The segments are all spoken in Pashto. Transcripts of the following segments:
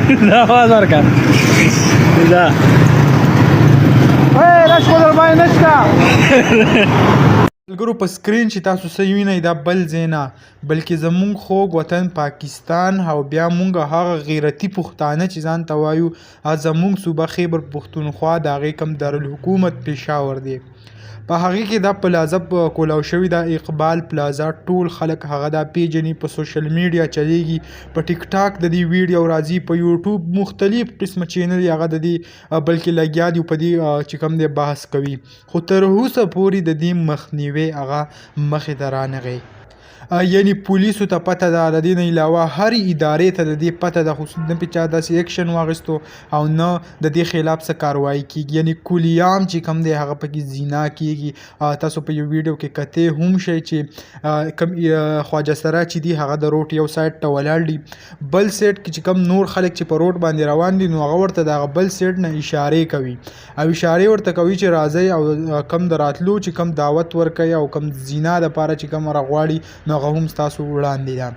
دا آواز ورکړه دا راشکو در باندې نشته ملګرو په سکرین چې تاسو څه وینئ دا بل ځای نه بلکې زمونږ خوږ وطن پاکستان او بیا مونږ هغه غیرتي پښتانه چې ځان ته وایو زمونږ صوبه خیبر پښتونخوا د هغې کوم دارالحکومت پېښور دی په هغې کې دا پلازه کولاو شوې ده اقبال پلازه ټول خلک هغه دا پیژني په سوشل میډیا چلیږي په ټیک ټاک د دې ویډیو راځي په یوټیوب مختلف قسمه چینل هغه د دې بلکې لګیا دي په دې چې کوم دی بحث کوي خو تر اوسه پورې د دې مخنیوی هغه مخې ته رانغی یعنی پولیسو ته پته ده د دې نه علاوه هرې ادارې ته د دې پته ده خو نه پې چا داسې اکشن واخیستو او نه د دې خلاف څه کاروایي کیږي یعنی کلیام چې کوم دی هغه پکې زینا کیږي تاسو په یو ویډیو کې کتې هم شئ چې کوم خواجه سرا چې دی هغه د روډ یو سایډ ته ولاړ دي بل سایډ کې چې کوم نور خلک چې په روډ باندې روان دي نو هغه ورته د هغه بل سایډ نه اشارې کوي او اشارې ورته کوي چې راځئ او کم د راتلو چې کم دعوت ورکوي او کم زینا دپاره چې کوم راغواړي نو هغه هم ستاسو وړاندې ده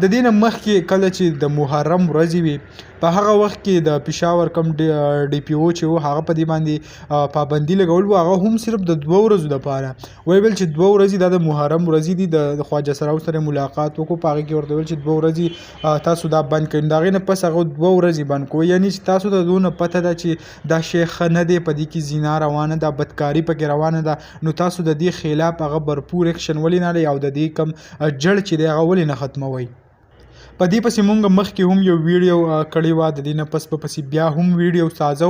د دې نه مخکې کله چې د محرم ورځې وي په هغه وخت کې د پېښور کم ډي پي او چې و هغه په دې باندې پابندي لګول و هغه هم صرف د 2 ورځو دپاره ویل چې 2 ورځې دا د محرم ورځې دي د خواجه سراو سره ملاقات وکړو په هغې کې ورته ویل چې 2 ورځې تاسو دا بند کړئ د هغې نه پس هغه 2 ورځې بند کړو یعنې چې تاسو ته دونه پته ده چې دا شی ښه نه دی په دې کې زینا روانه ده بدکاري پکې روانه ده نو تاسو د دې خلاف هغه برپور اکشن ولې نه لئ او د دې کم جړ چې دی هغه ولې نه ختموئ په دې پسې مونږ مخکې هم یو ویډیو کړې وه د دې نه پس په پسې بیا هم ویډیو سازو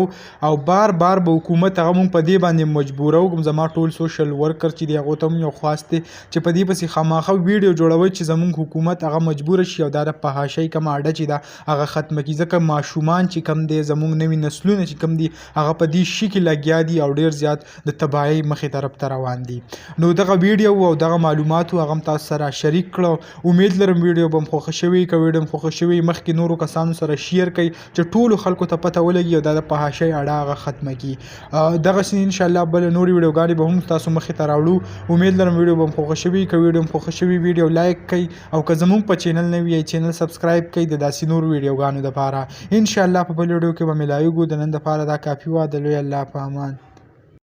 او بار بار به حکومت هغه مونږ په دې باندې مجبورو کوم زما ټول سوشل ورکر چې دی هغو ته هم یو خواست دی چې په دې پسې خامخا ویډیو جوړوئ چې زمونږ حکومت هغه مجبوره شي او دا د فحاشۍ کومه اډه چې ده هغه ختمه کړي ځکه ماشومان چې کم دی زمونږ نوي نسلونه چې کم دي هغه په دې شي کې لګیا دي او ډېر زیات د تباهۍ مخې طرف ته روان دي نو دغه ویډیو او دغه معلوماتو هغه هم تاسو سره شریک کړو امید لرم ویډیو به هم خوښه شوې ویډیو مو خوښه شوې مخکې نورو کسانو سره شیر کړئ چې ټولو خلکو ته پته ولګي او دا د فحاشۍ اډه هغه ختمه کړي دغسې انشاءالله بله نورې ویډیوګانې به هم تاسو مخې ته راوړو امید لرم ویډیو به هم خوښه شوي که ویډیو هم خوښه شوي ویډیو لایک کړئ او که زموږ په چینل نوي یې چینل سبسکرایب کړئ د داسې نورو ویډیوګانو دپاره انشاءالله په بل ویډیو کې به ملاویږو د نن دپاره دا کافي وه د لوی الله په امان